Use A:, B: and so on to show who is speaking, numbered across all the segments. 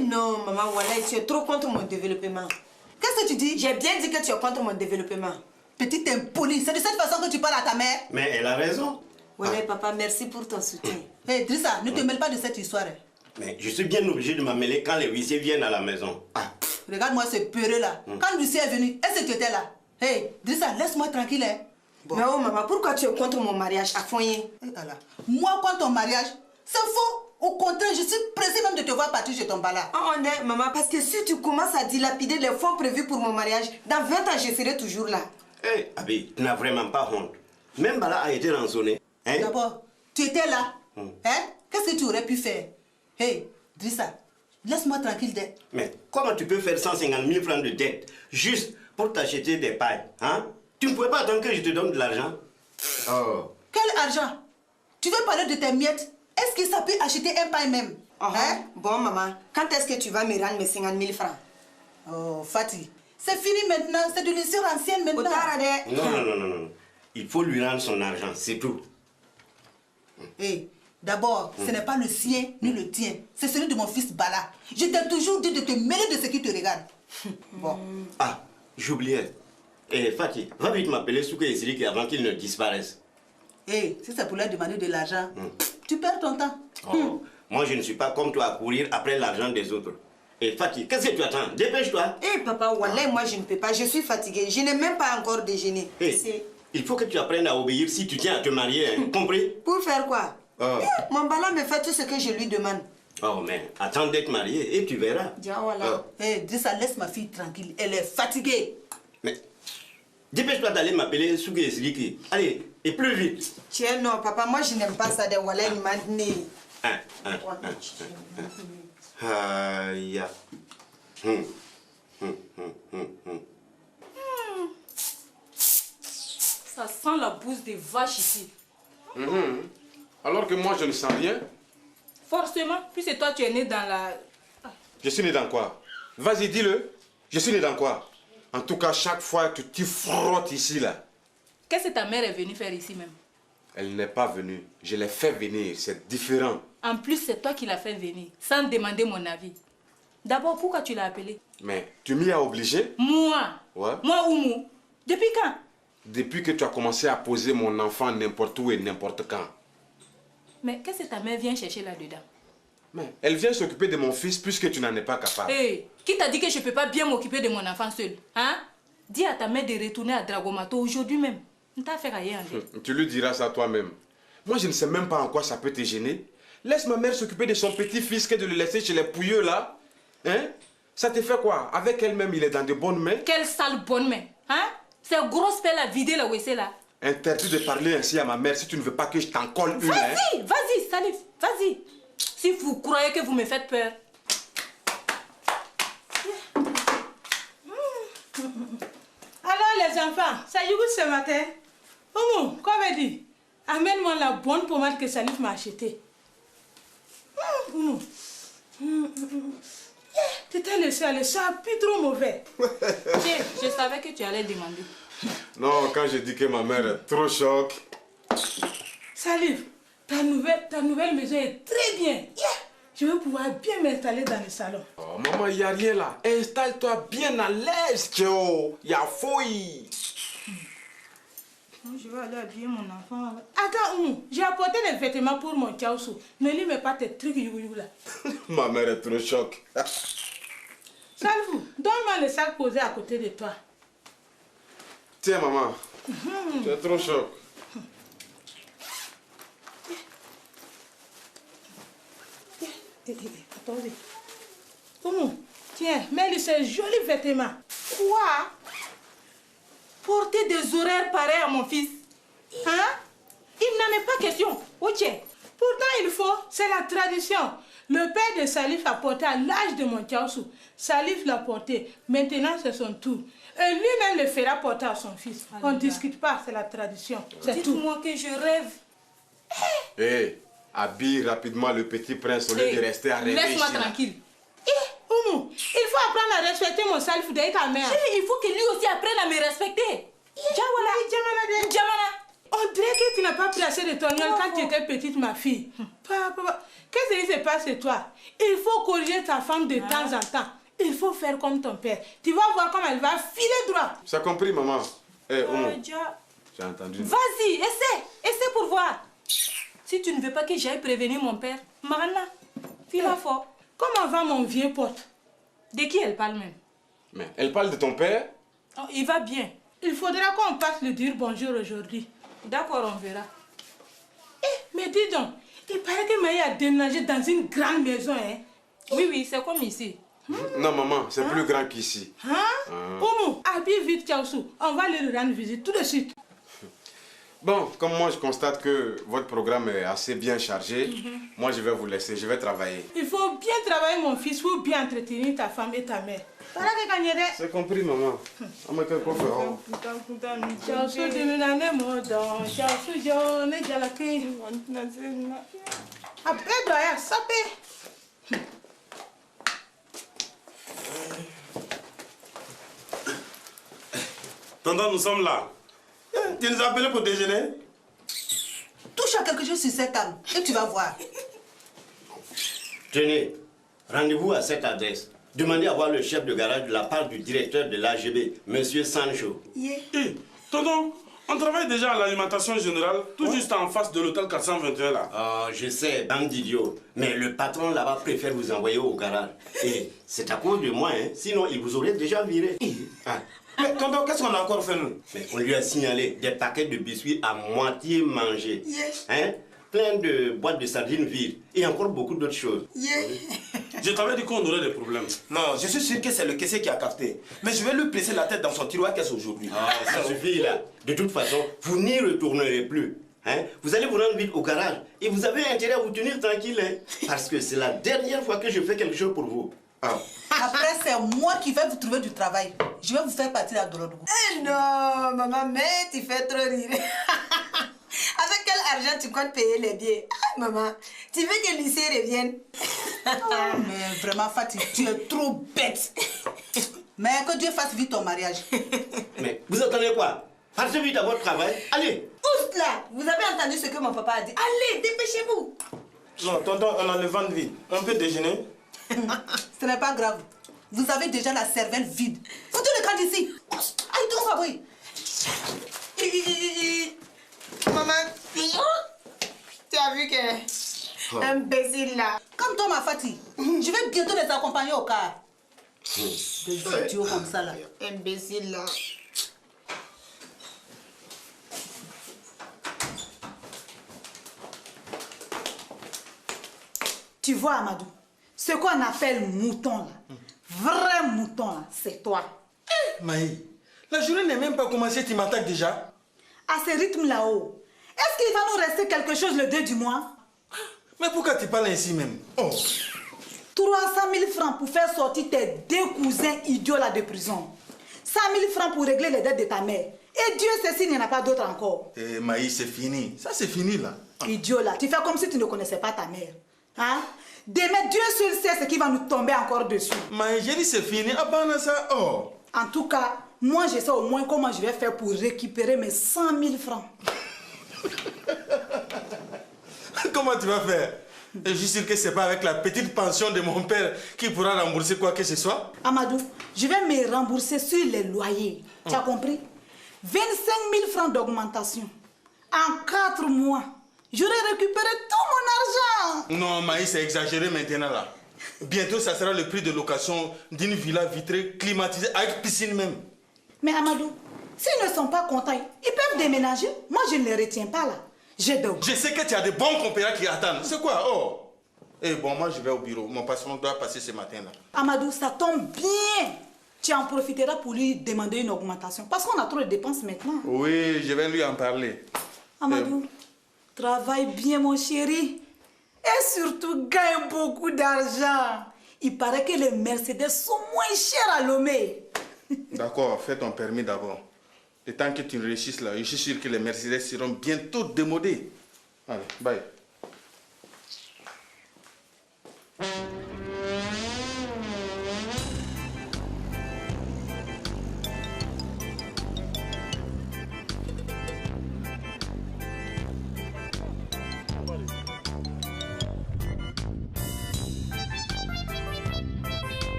A: Non, maman, voilà, tu es trop contre mon développement.
B: Qu'est-ce que tu dis?
A: J'ai bien dit que tu es contre mon développement.
B: Petite impolie, c'est de cette façon que tu parles à ta mère?
C: Mais elle a raison.
A: Voilà, papa, merci pour ton soutien.
B: Hé, Drissa, ne te mêle pas de cette histoire.
C: Mais je suis bien obligé de m'amêler quand les huissiers viennent à la maison.
B: Regarde-moi ce peureux là. Quand l'huissier est venu, est-ce que tu étais là? Hé, Drissa, laisse-moi tranquille. Hein.
A: Bon. Mais oh, maman, pourquoi tu es contre mon mariage à Foyer?
B: Moi, contre ton mariage, c'est faux. Au contraire, je suis pressée même de te voir partir chez ton bala.
A: On est, maman, parce que si tu commences à dilapider les fonds prévus pour mon mariage, dans 20 ans, je serai toujours là.
C: Hé, Abi, tu n'as vraiment pas honte. Même Bala a été rançonné. Hein?
B: D'abord, tu étais là. Hein? Qu'est-ce que tu aurais pu faire? Hé, Drissa, laisse-moi tranquille.
C: Mais comment tu peux faire 150 000 francs de dette juste pour t'acheter des pailles? Hein? Tu ne pouvais pas attendre que je te donne de l'argent? Oh.
B: Quel argent? Tu veux parler de tes miettes? Est-ce que ça peut acheter un pain même? Hein?
A: Bon, maman, quand est-ce que tu vas me rendre mes 50 000 francs?
B: Oh, Fatih, c'est fini maintenant. C'est de l'histoire ancienne maintenant.
C: Non. Il faut lui rendre son argent, c'est tout.
B: Hé, d'abord, ce n'est pas le sien ni le tien. C'est celui de mon fils Bala. Je t'ai toujours dit de te mêler de ce qui te regarde. Bon.
C: Ah, j'oubliais. Eh, Fatih, va vite m'appeler Souke et Siriki avant qu'ils ne disparaissent.
B: Hé, si c'est pour leur demander de l'argent, tu perds ton temps.
C: Oh, moi, je ne suis pas comme toi à courir après l'argent des autres. Et Fatih, qu'est-ce que tu attends? Dépêche-toi.
A: Eh, papa, wallah, moi, je ne peux pas. Je suis fatiguée. Je n'ai même pas encore déjeuné.
C: Il faut que tu apprennes à obéir si tu tiens à te marier, hein, compris?
A: Pour faire quoi? Mon bala me fait tout ce que je lui demande.
C: Oh, mais attends d'être marié et tu verras.
B: Hé, Drissa, laisse ma fille tranquille. Elle est fatiguée.
C: Mais dépêche-toi d'aller m'appeler Souke et Siriki. Allez, et plus vite.
A: Tiens, non, papa, moi, je n'aime pas ça de wallah, il m'a donné.
C: Aïe.
D: Ça sent la bouse des vaches ici.
E: Alors que moi, je ne sens rien.
D: Forcément, puisque toi, tu es né dans la...
E: Je suis né dans quoi? Vas-y, dis-le. Je suis né dans quoi? En tout cas, chaque fois que tu frottes ici, là.
D: Qu'est-ce que ta mère est venue faire ici même?
E: Elle n'est pas venue. Je l'ai fait venir. C'est différent.
D: En plus, c'est toi qui l'as fait venir, sans demander mon avis. D'abord, pourquoi tu l'as appelé?
E: Mais tu m'y as obligé?
D: Moi?
E: Ouais.
D: Moi, Oumou? Depuis quand?
E: Depuis que tu as commencé à poser mon enfant n'importe où et n'importe quand.
D: Mais qu'est-ce que ta mère vient chercher là-dedans?
E: Mais elle vient s'occuper de mon fils puisque tu n'en es pas capable.
D: Hé, qui t'a dit que je ne peux pas bien m'occuper de mon enfant seul? Hein? Dis à ta mère de retourner à Dragomato aujourd'hui même. Ne t'a fait rien.
E: Tu lui diras ça toi-même. Moi, je ne sais même pas en quoi ça peut te gêner. Laisse ma mère s'occuper de son petit-fils que de le laisser chez les pouilleux là. Hein? Ça te fait quoi? Avec elle-même, il est dans de bonnes mains.
D: Quelle sale bonne main. Hein? C'est grosse pelle à vider la WC là.
E: Interdit de parler ainsi à ma mère si tu ne veux pas que je t'en colle une.
D: Vas-y, vas-y, Salif, vas-y. Si vous croyez que vous me faites peur.
F: Alors les enfants, ça y est ce matin? Oumou, comme elle dit, amène-moi la bonne pommade que Salif m'a achetée. Tu t'es laissé aller, ça a plus trop mauvais.
D: Je savais que tu allais demander.
E: Non, quand je dis que ma mère est trop choc.
F: Salif, ta nouvelle maison est très bien. Je vais pouvoir bien m'installer dans le salon.
E: Oh, maman, il n'y a rien là. Installe-toi bien à l'aise, Tio. Il y a fouille.
F: Je vais aller habiller mon enfant. Attends, Oumou, j'ai apporté les vêtements pour mon Tchaoussou. Ne lui mets pas tes trucs you là.
E: Ma mère est trop choc.
F: Salifou, donne-moi le sac posé à côté de toi.
E: Tiens, maman. Tu es trop choc.
F: Attendez. Oumou, tiens, mets-lui ces jolis vêtements.
D: Quoi? Porter des horaires pareils à mon fils? Hein? Il n'en est pas question. Ok.
F: Pourtant, il faut. C'est la tradition. Le père de Salif a porté à l'âge de mon Tchaoussou. Salif l'a porté. Maintenant, c'est son tour. Et lui-même le fera porter à son fils. On ne discute pas, c'est la tradition. C'est tout.
D: Dites-moi que je rêve.
E: Hé, habille rapidement le petit prince au lieu de rester à rêver.
D: Laisse-moi tranquille.
F: Oumou, il faut apprendre à respecter mon Salif de ta mère.
D: Il faut que lui aussi apprenne à me respecter.
F: Jamana.
D: Jamana.
F: On dirait que tu n'as pas pris assez de ton quand tu étais petite, ma fille. Papa, qu'est-ce qui se passe chez toi? Il faut corriger ta femme de temps en temps. Il faut faire comme ton père. Tu vas voir comment elle va filer droit.
E: Ça compris, maman? Oumou,
D: Adja.
E: j'ai entendu.
D: Vas-y, essaie pour voir. Si tu ne veux pas que j'aille prévenir mon père, Marana, file fort.
F: Comment va mon vieux pote?
D: De qui elle parle même?
E: Mais elle parle de ton père?
D: Oh, il va bien.
F: Il faudra qu'on passe le dire bonjour aujourd'hui.
D: D'accord, on verra.
F: Mais dis donc, il paraît que Maï a déménagé dans une grande maison, hein?
D: Oui, c'est comme ici.
E: Non, maman, c'est plus grand qu'ici.
F: Oumou, habille vite Chaosu. On va aller lui rendre visite tout de suite.
E: Bon, comme moi je constate que votre programme est assez bien chargé, moi je vais vous laisser, je vais travailler.
F: Il faut bien travailler, mon fils, pour bien entretenir ta femme et ta mère.
E: C'est compris, maman. On m'a quelque chose.
F: Chaosu, déménagé, mon don. Chaosu, je n'ai pas la clé. Après, doya, sapé.
G: Tonton, nous sommes là. Tu nous as appelés pour déjeuner?
B: Touche à quelque chose sur cette table et tu vas voir.
C: Tenez, rendez-vous à cette adresse. Demandez à voir le chef de garage de la part du directeur de l'AGB, Monsieur Sancho.
G: Hé, tonton, on travaille déjà à l'alimentation générale, tout juste en face de l'hôtel 421 là.
C: Oh, je sais, bande d'idiots. Mais le patron là-bas préfère vous envoyer au garage. Et c'est à cause de moi, hein. Sinon il vous aurait déjà viré. Ah.
G: Mais tonton, qu'est-ce qu'on a encore fait nous?
C: Mais on lui a signalé des paquets de biscuits à moitié mangés. Hein? Plein de boîtes de sardines vides et encore beaucoup d'autres choses.
G: Je t'avais dit qu'on aurait des problèmes.
H: Non, je suis sûr que c'est le caissier qui a capté. Mais je vais lui presser la tête dans son tiroir caisse aujourd'hui.
C: Ah, ça suffit là. De toute façon, vous n'y retournerez plus. Hein? Vous allez vous rendre vite au garage et vous avez intérêt à vous tenir tranquille. Hein? Parce que c'est la dernière fois que je fais quelque chose pour vous. Ah.
B: Après, c'est moi qui vais vous trouver du travail. Je vais vous faire partir à Dolodougou.
A: Eh non, maman, mais tu fais trop rire. Avec quel argent tu comptes payer les billets? Ah, maman, tu veux que Lucie revienne?
B: Mais vraiment, Fatih, tu es trop bête. Mais que Dieu fasse vite ton mariage.
C: Mais vous attendez quoi? Partez vite à votre travail. Allez.
A: Oust là, vous avez entendu ce que mon papa a dit. Allez, dépêchez-vous.
G: Non, tonton, on a le ventre vide. On peut déjeuner?
B: Ce n'est pas grave. Vous avez déjà la cervelle vide. Sortez le camp d'ici. Aïe, tout ça, oui.
A: Maman, tu as vu que... Imbécile là.
B: Comme toi, ma Fatih. Je vais bientôt les accompagner au car. Des idiots comme ça, là.
A: Imbécile là.
I: Tu vois, Amadou, ce qu'on appelle mouton, là, vrai mouton, là, c'est toi.
H: Maï, la journée n'est même pas commencée, tu m'attaques déjà.
I: À ce rythme là-haut, est-ce qu'il va nous rester quelque chose le 2 du mois?
H: Mais pourquoi tu parles ainsi même? Oh.
I: 300 000 francs pour faire sortir tes 2 cousins idiots là de prison. 100 000 francs pour régler les dettes de ta mère. Et Dieu sait s'il n'y en a pas d'autres encore.
H: Eh, Maï, c'est fini. Ça, c'est fini, là.
I: Idiot là, tu fais comme si tu ne connaissais pas ta mère. Hein? Demain, Dieu seul sait ce qui va nous tomber encore dessus.
H: Maï, j'ai dit c'est fini. Abandonne ça. Oh.
I: En tout cas, moi je sais au moins comment je vais faire pour récupérer mes 100 000 francs.
H: Comment tu vas faire? Et je suis sûr que c'est pas avec la petite pension de mon père qui pourra rembourser quoi que ce soit.
I: Amadou, je vais me rembourser sur les loyers. Tu as compris? 25 000 francs d'augmentation. En 4 mois, j'aurai récupéré tout mon argent.
H: Non, Maïs, c'est exagéré maintenant là. Bientôt, ça sera le prix de location d'une villa vitrée, climatisée, avec piscine même.
I: Mais Amadou, s'ils ne sont pas contents, ils peuvent déménager. Moi, je ne les retiens pas là.
H: Je sais que tu as des bons compères qui attendent. C'est quoi? Oh. Eh bon, moi je vais au bureau. Mon patron doit passer ce matin là.
I: Amadou, ça tombe bien. Tu en profiteras pour lui demander une augmentation. Parce qu'on a trop de dépenses maintenant.
H: Oui, je vais lui en parler.
I: Amadou, travaille bien mon chéri. Et surtout, gagne beaucoup d'argent. Il paraît que les Mercedes sont moins chers à Lomé.
H: D'accord, fais ton permis d'abord. Le temps que tu réussisses là, je suis sûr que les Mercedes seront bientôt démodés. Allez, bye.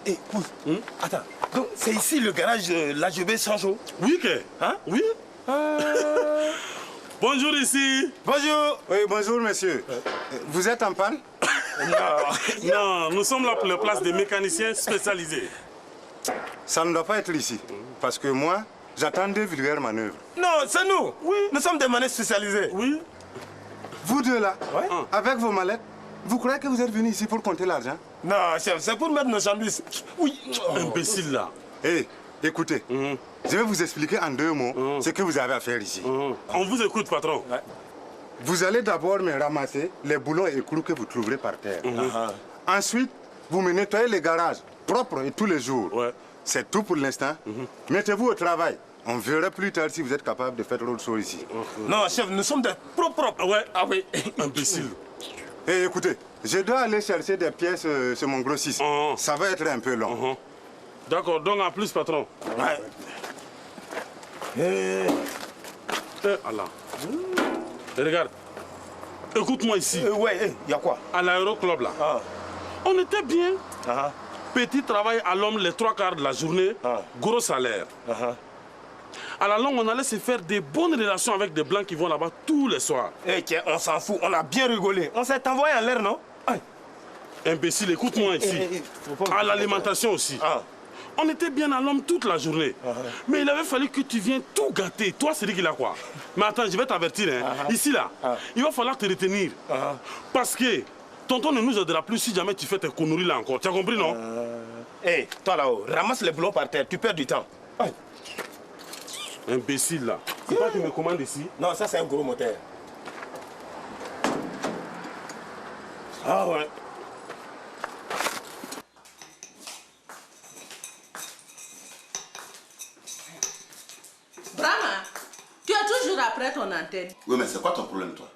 J: Hey, pousse. Attends, donc c'est ici le garage l'AGB Sancho?
G: Oui, que?
J: Hein?
G: Oui. Bonjour ici.
J: Bonjour.
K: Oui, bonjour monsieur. Vous êtes en panne?
G: Non, nous sommes là pour la place des mécaniciens spécialisés.
K: Ça ne doit pas être ici. Parce que moi, j'attends des vulgaires manœuvres.
J: Non, c'est nous. Oui. Nous sommes des manœuvres spécialisés.
G: Oui.
K: Vous deux là,
J: Ouais.
K: avec vos mallettes, vous croyez que vous êtes venus ici pour compter l'argent?
J: Non, chef, c'est pour mettre nos sandwichs. Oui.
G: Imbécile là.
K: Hé, écoutez, je vais vous expliquer en 2 mots ce que vous avez à faire ici.
G: On vous écoute, patron.
J: Ouais.
K: Vous allez d'abord me ramasser les boulons et clous que vous trouverez par terre. Ensuite, vous me nettoyez les garages, propres et tous les jours.
G: Ouais.
K: C'est tout pour l'instant. Mettez-vous au travail. On verra plus tard si vous êtes capable de faire autre chose ici.
J: Non, chef, nous sommes des propres.
G: Ouais.
J: Ah oui.
G: Imbécile.
K: Et écoutez, je dois aller chercher des pièces sur mon grossiste. Ça va être un peu long.
G: D'accord, donc en plus, patron.
J: Ouais.
G: Allah. Et regarde. Écoute-moi ici.
J: Ouais, y a quoi?
G: À l'aéroclub là. On était bien. Petit travail à l'homme les 3/4 de la journée. Gros salaire. À la longue, on allait se faire des bonnes relations avec des blancs qui vont là-bas tous les soirs.
J: Eh, tiens, on s'en fout, on a bien rigolé. On s'est envoyé en l'air, non?
G: Imbécile, écoute-moi ici. À l'alimentation aussi. On était bien à l'homme toute la journée. Mais il avait fallu que tu viennes tout gâter. Toi, c'est qu'il a quoi? Mais attends, je vais t'avertir. Ici, là, il va falloir te retenir. Parce que tonton ne nous aidera plus si jamais tu fais tes conneries là encore. Tu as compris, non?
J: Eh, toi là-haut, ramasse les boulons par terre, tu perds du temps.
G: Imbécile, là. C'est pas que tu me commandes ici?
J: Non, ça c'est un gros moteur. Ah ouais.
D: Brahma, tu es toujours après ton antenne.
C: Oui, mais c'est quoi ton problème, toi?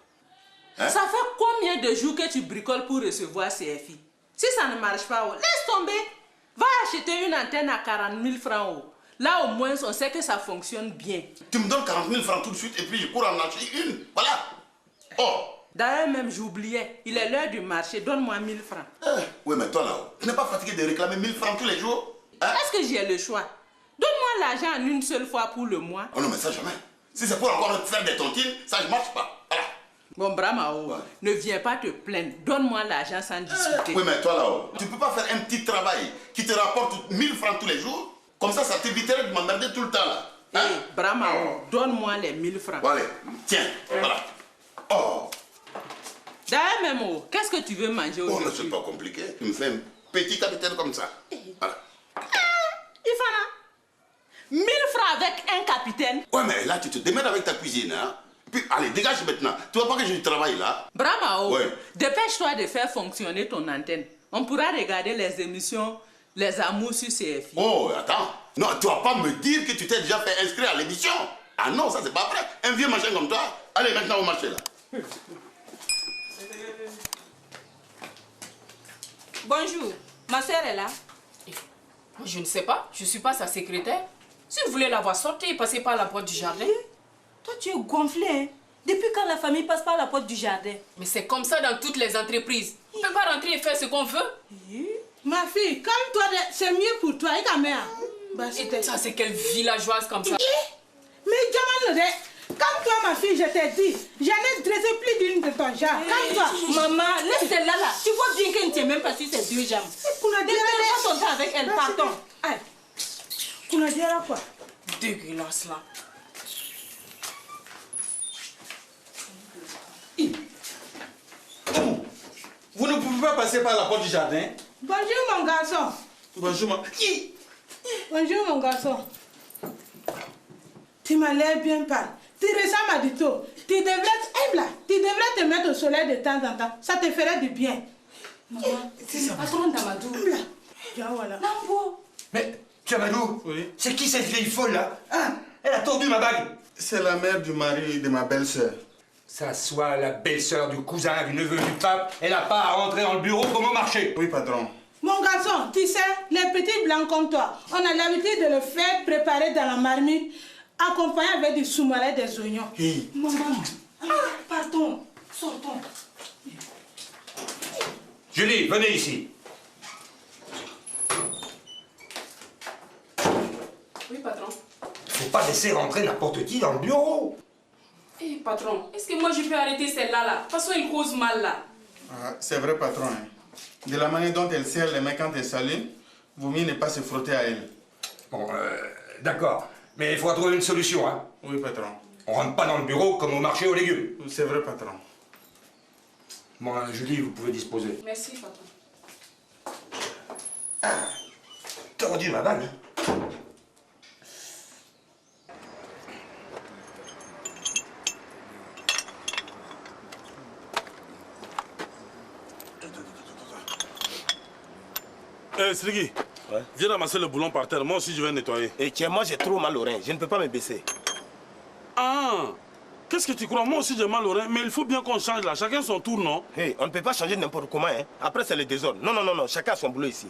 D: Ça fait combien de jours que tu bricoles pour recevoir CFI? Si ça ne marche pas, laisse tomber. Va acheter une antenne à 40 000 francs. Là, au moins, on sait que ça fonctionne bien.
C: Tu me donnes 40 000 francs tout de suite et puis je cours en acheter une. Voilà. Oh.
D: D'ailleurs, même, j'oubliais. Il est l'heure du marché. Donne-moi 1000 francs.
C: Oui, mais toi là-haut, tu n'es pas fatigué de réclamer 1000 francs tous les jours?
D: Est-ce que j'ai le choix? Donne-moi l'argent en une seule fois pour le mois.
C: Oh non, mais ça jamais. Si c'est pour encore faire des tontines, ça ne marche pas. Voilà.
D: Bon, Brahmao, ne viens pas te plaindre. Donne-moi l'argent sans discuter.
C: Oui, mais toi là-haut, tu ne peux pas faire un petit travail qui te rapporte 1000 francs tous les jours? Comme ça t'éviterait de m'emmerder tout le temps là.
D: Hé, Brahmao, donne-moi les 1000 francs.
C: Bon, allez, tiens, voilà. Oh.
D: D'ailleurs, Mémo, qu'est-ce que tu veux manger aujourd'hui?
C: Oh, mais c'est pas compliqué. Tu me fais un petit capitaine comme ça. Voilà.
D: Ifana, 1000 francs avec un capitaine?
C: Ouais, mais là, tu te démènes avec ta cuisine, hein. Puis, allez, dégage maintenant. Tu vois pas que je travaille là?
D: Brahmao,
C: ouais.
D: Dépêche-toi de faire fonctionner ton antenne. On pourra regarder les émissions Les Amours sur CFI.
C: Oh, attends. Non, tu vas pas me dire que tu t'es déjà fait inscrire à l'émission. Ah non, ça c'est pas vrai. Un vieux machin comme toi. Allez, maintenant au marché là.
L: Bonjour, ma soeur est là? Je ne sais pas, je ne suis pas sa secrétaire. Si vous voulez la voir sortir, passez par la porte du jardin.
I: Toi, tu es gonflé, hein? Depuis quand la famille passe par la porte du jardin?
L: Mais c'est comme ça dans toutes les entreprises. On ne peut pas rentrer et faire ce qu'on veut.
F: Ma fille, calme-toi, c'est mieux pour toi. Et ta mère?
L: Et ça, c'est quelle villageoise comme ça?
F: Mais Diamant, calme-toi, ma fille, je t'ai dit. J'en ai dressé plus d'une de ton genre. Calme-toi.
I: Maman, laisse celle-là là. Tu vois bien qu'elle ne tient même pas sur ses 2 jambes.
F: Kunadira,
I: pas ton temps avec elle, pardon.
F: Kunadira quoi?
L: Dégueulasse là.
M: Vous ne pouvez pas passer par la porte du jardin?
F: Bonjour mon garçon.
M: Bonjour ma...
F: Bonjour mon garçon. Tu m'as l'air bien pâle. Tu ressembles à Dito. Tu devrais te mettre au soleil de temps en temps. Ça te ferait du bien.
L: Maman, c'est patron d'Amadou.
F: Voilà.
M: Mais, Amadou, c'est qui cette vieille folle là? Hein? Elle a tordu ma bague.
H: C'est la mère du mari de ma belle-sœur.
M: Ça soit la belle-sœur du cousin, du neveu du pape, elle n'a pas à rentrer dans le bureau comme au marché.
H: Oui, patron.
F: Mon garçon, tu sais, les petits blancs comme toi, on a l'habitude de le faire préparer dans la marmite, accompagné avec du soumara et des oignons.
M: Hey.
F: Maman, pardon, sortons.
M: Julie, venez ici. pas laisser rentrer n'importe qui dans le bureau.
L: Eh, patron, est-ce que moi je peux arrêter celle-là là? Parce qu'elle cause mal là.
H: Ah, c'est vrai, patron. Hein. De la manière dont elle serre les mains quand elle salue, vaut mieux ne pas se frotter à elle.
M: Bon, d'accord. Mais il faudra trouver une solution, hein.
H: Oui, patron.
M: On rentre pas dans le bureau comme au marché aux légumes.
H: C'est vrai, patron.
M: Bon, Julie, vous pouvez disposer.
L: Merci, patron.
M: Ah, tordu ma balle.
G: Sriki, viens ramasser le boulon par terre. Moi aussi, je vais nettoyer.
J: Et tiens, moi j'ai trop mal au rein. Je ne peux pas me baisser.
G: Ah, qu'est-ce que tu crois? Moi aussi, j'ai mal au rein. Mais il faut bien qu'on change là. Chacun son tour, non?
J: Hey, on ne peut pas changer n'importe comment. Hein. Après, c'est le désordre. Non, non, non, non. Chacun a son boulot ici.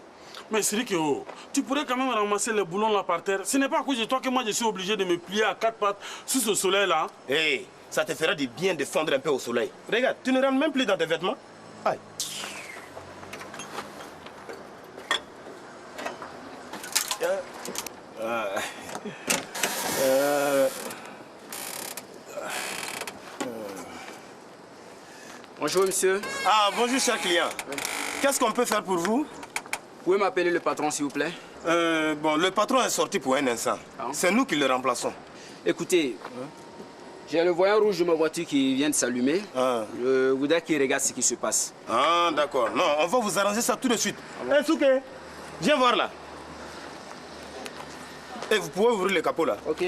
G: Mais Sriki, oh, tu pourrais quand même ramasser le boulon là par terre. Ce n'est pas à cause de toi que moi, je suis obligé de me plier à quatre pattes sous ce soleil là.
J: Hey, ça te fera du bien de fondre un peu au soleil. Regarde, tu ne rentres même plus dans tes vêtements. Aïe.
N: Bonjour monsieur.
J: Ah, bonjour cher client. Qu'est-ce qu'on peut faire pour vous?
N: Vous pouvez m'appeler le patron s'il vous plaît?
J: Bon, le patron est sorti pour un instant. C'est nous qui le remplaçons.
N: Écoutez, j'ai le voyant rouge de ma voiture qui vient de s'allumer. Je voudrais qu'il regarde ce qui se passe.
J: Ah, d'accord. Non, on va vous arranger ça tout de suite. Hé, Souké, viens voir là. Et vous pouvez ouvrir le capot là.
N: Ok.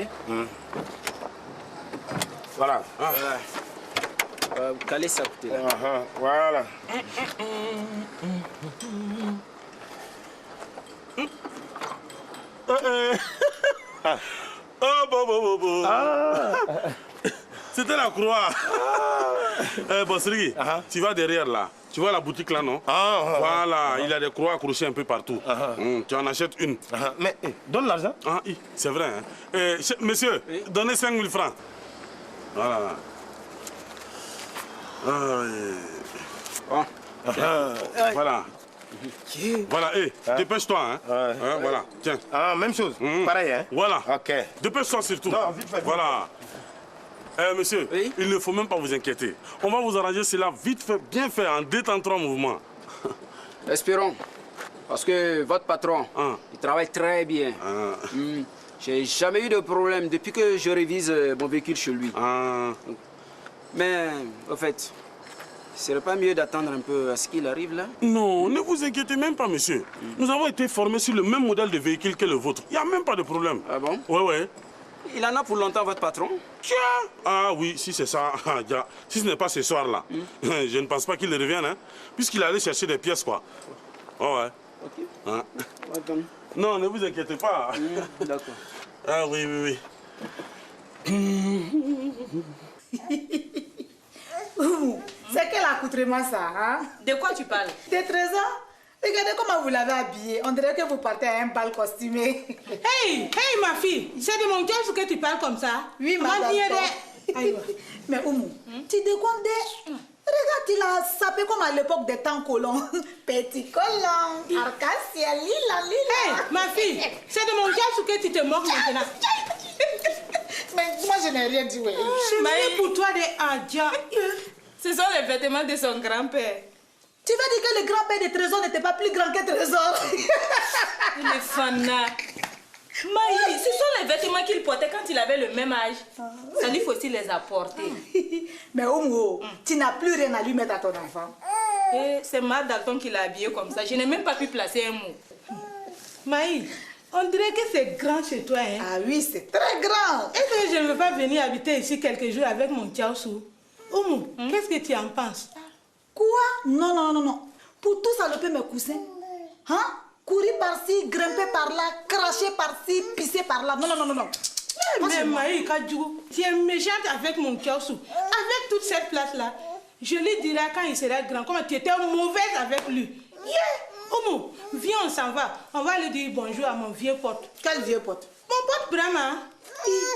J: Voilà.
N: Vous calez ça côté là.
J: Voilà.
G: Oh, bon. C'était la croix. Bon, Sriki, tu vas derrière là. Tu vois la boutique là, non? Voilà, il y a des croix accrochées un peu partout. Tu en achètes une.
J: Mais donne l'argent.
G: C'est vrai. Hein? Monsieur, donnez 5 000 francs. Voilà. Voilà. Voilà, dépêche-toi. Hein? Voilà, tiens.
J: Même chose, pareil. Hein?
G: Voilà.
J: Ok.
G: Dépêche-toi surtout.
J: Non, vite fait.
G: Voilà. Monsieur, il ne faut même pas vous inquiéter. On va vous arranger cela vite fait, bien fait, en 2 temps 3 mouvements.
N: Espérons. Parce que votre patron, il travaille très bien. J'ai jamais eu de problème depuis que je révise mon véhicule chez lui. Mais, au fait, ce serait pas mieux d'attendre un peu à ce qu'il arrive là?
G: Non, ne vous inquiétez même pas, monsieur. Nous avons été formés sur le même modèle de véhicule que le vôtre. Il n'y a même pas de problème.
N: Ah bon?
G: Ouais.
N: Il en a pour longtemps, votre patron?
G: Tiens! Ah oui, si c'est ça. Si ce n'est pas ce soir-là, je ne pense pas qu'il revienne, hein, puisqu'il allait chercher des pièces, quoi. Ouais.
N: Ok.
G: Non, ne vous inquiétez pas.
N: D'accord.
G: Ah oui.
I: C'est quel accoutrement ça, hein?
L: De quoi tu parles?
I: Des trésors? Regardez comment vous l'avez habillé. On dirait que vous partez à un bal costumé.
F: Hey, ma fille, c'est de mon cœur que tu parles comme ça?
I: Oui, madame. Mais Oumou, tu déconnes. Regarde, il a sapé comme à l'époque des temps colons. Petit colon, arc-en-ciel, lila.
F: Hey, ma fille, c'est de mon cœur que tu te moques maintenant.
I: Mais moi, je n'ai rien dit, oui.
F: Mais pour toi des adieux.
L: Ce sont les vêtements de son grand-père.
I: Tu veux dire que le grand-père de Trésor n'était pas plus grand que Trésor?
L: Il est fanat. Maï, ce sont les vêtements qu'il portait quand il avait le même âge. Ça lui faut aussi les apporter.
I: Mais Oumou, tu n'as plus rien à lui mettre à ton enfant.
L: C'est Marc Dalton qui l'a habillé comme ça. Je n'ai même pas pu placer un mot.
F: Maï, on dirait que c'est grand chez toi, hein?
I: Ah oui, c'est très grand.
F: Est-ce que je ne veux pas venir habiter ici quelques jours avec mon Tiaosu? Oumou, qu'est-ce que tu en penses?
I: Quoi? Non. Pour tout saloper mes coussins. Hein? Courir par-ci, grimper par-là, cracher par-ci, pisser par-là. Non.
F: Mais Maï, Kadjou, tu es méchante avec mon Tiaosu. Avec toute cette place-là, je lui dirai quand il sera grand, comment tu étais mauvaise avec lui. Oumou, viens, on s'en va. On va lui dire bonjour à mon vieux pote.
I: Quel vieux pote?
F: Mon pote Brahma.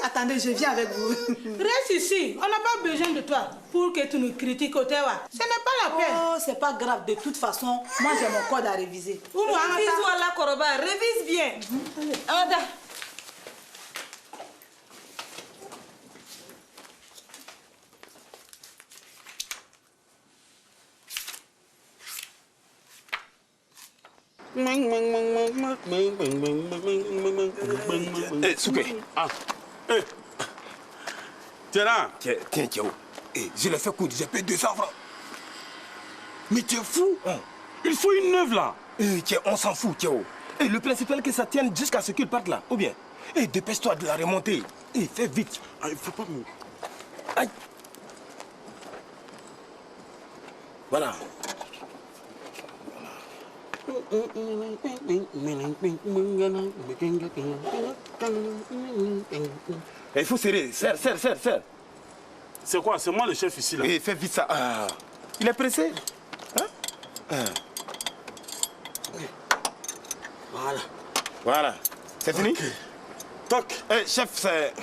I: Attendez, je viens avec vous.
F: Reste ici, on n'a pas besoin de toi pour que tu nous critiques au Tewa. Ce n'est pas la peine.
I: Oh, c'est pas grave, de toute façon, moi j'ai mon code à réviser.
L: Révise-toi là, Koroba, révise bien. Ada.
J: Souké.
G: Ah. Eh. Tu es là?
J: Tiens, Théo. Je l'ai fait coudre, j'ai payé 200 francs.
G: Mais tu es fou. Il faut une œuvre là.
J: Tiens, on s'en fout, Théo. Le principal que ça tienne jusqu'à ce qu'il parte là, ou bien? Dépêche-toi de la remonter. Fais vite.
G: Il faut pas me...
J: Aïe. Voilà. Il faut serrer. Serre.
G: C'est quoi? C'est moi le chef ici là.
J: Fais vite ça. Il est pressé. Voilà. C'est fini?
G: Toc.
J: Chef, c'est...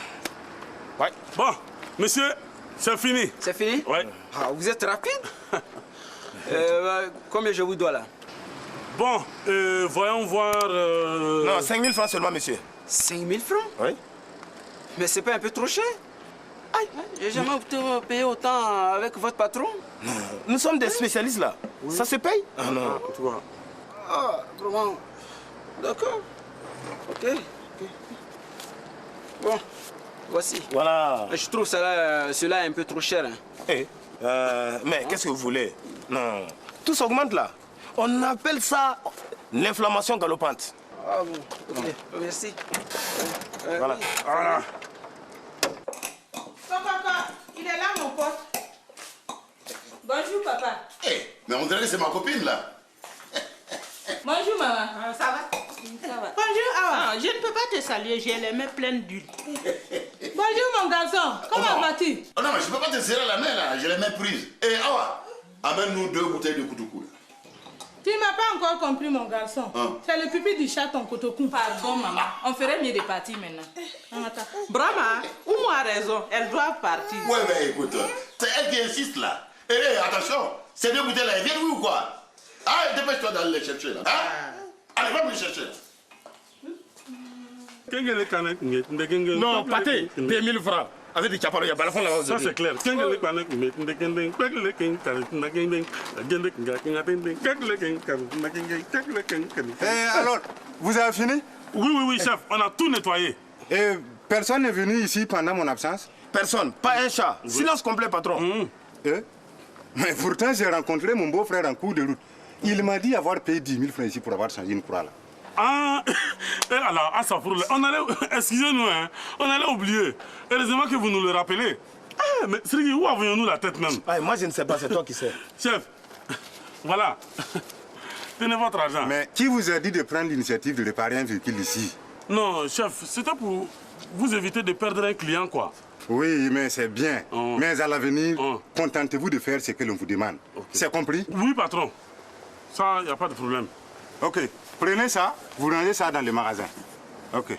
J: Ouais.
G: Bon, monsieur, c'est fini.
N: C'est fini?
G: Ouais.
N: Vous êtes rapide. Combien je vous dois là?
G: Bon, voyons voir...
J: Non, 5 000 francs seulement, monsieur.
N: 5 000 francs?
J: Oui.
N: Mais c'est pas un peu trop cher? Aïe, j'ai jamais payé autant avec votre patron.
J: Non, nous sommes des spécialistes là. Oui. Ça se paye?
G: Ah non, tu vois.
N: Ah, vraiment. D'accord. Ok. Bon, voici.
J: Voilà.
N: Je trouve cela un peu trop cher.
J: Mais qu'est-ce que vous voulez? Non. Tout s'augmente là. On appelle ça l'inflammation galopante.
N: Ah bon, ok. Merci.
J: Voilà.
G: Voilà.
F: Papa, il est là mon pote. Bonjour papa.
O: Mais on dirait que c'est ma copine là.
F: Bonjour maman.
D: Ça va?
F: Ça va.
D: Bonjour Awa. Je ne peux pas te saluer, j'ai les mains pleines d'huile.
F: Bonjour mon garçon, comment vas-tu?
O: Oh non, mais je peux pas te serrer la main là, j'ai les mains prises. Awa, amène-nous 2 bouteilles de Koutoukou.
F: Tu ne m'as pas encore compris mon garçon. C'est le pipi du chat ton Kotokou.
D: Pardon maman, on ferait mieux de partir maintenant. Brahma, Oumou a raison, elles doivent partir.
O: Ouais, mais écoute, c'est elle qui insiste là. Attention, ces 2 bouteilles là, elles viennent où ou quoi? Dépêche-toi d'aller les chercher là. Allez, va me les chercher là.
J: Non, pâté, 2000 francs. Avec des chapeaux, il y a balafon là-bas.
G: Ça c'est clair.
K: Alors, vous avez fini?
G: Oui, chef, on a tout nettoyé.
K: Et personne n'est venu ici pendant mon absence?
J: Personne, pas un chat. Silence complet, patron.
K: Mais pourtant, j'ai rencontré mon beau-frère en cours de route. Il m'a dit avoir payé 10 000 francs ici pour avoir changé une croix là.
G: Alors, on allait, excusez-nous, hein, on allait oublier. Heureusement que vous nous le rappelez. Mais Srigi, où avions-nous la tête même?
J: Moi, je ne sais pas, c'est toi qui sais.
G: Chef, voilà. Tenez votre argent.
K: Mais qui vous a dit de prendre l'initiative de réparer un véhicule ici?
G: Non, chef, c'était pour vous éviter de perdre un client, quoi.
K: Oui, mais c'est bien. Mais à l'avenir, contentez-vous de faire ce que l'on vous demande. C'est compris?
G: Oui, patron. Ça, il n'y a pas de problème.
K: Ok. Prenez ça, vous rangez ça dans le magasin. Ok.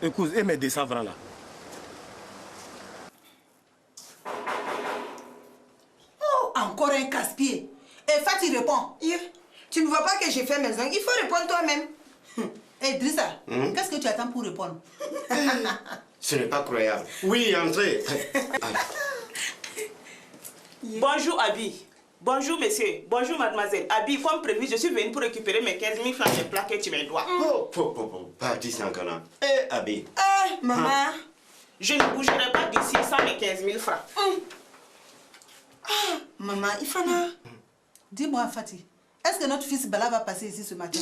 J: Écoute, et mes 200 francs là.
B: Oh, encore un casse-pied. Et Fatih répond.
A: Tu ne vois pas que j'ai fait mes ongles? Il faut répondre toi-même.
B: Drissa, qu'est-ce que tu attends pour répondre?
C: Ce n'est pas croyable. Oui, entrez.
P: Bonjour, Abi. Bonjour, monsieur. Bonjour, mademoiselle. Abi, comme prévu, je suis venue pour récupérer mes 15 000 francs de plaques que tu me dois.
C: Parti sans canard. Abi.
P: Maman. Je ne bougerai pas d'ici sans mes 15 000 francs.
B: Maman, Ifana. Dis-moi, Fatih, est-ce que notre fils Bala va passer ici ce matin?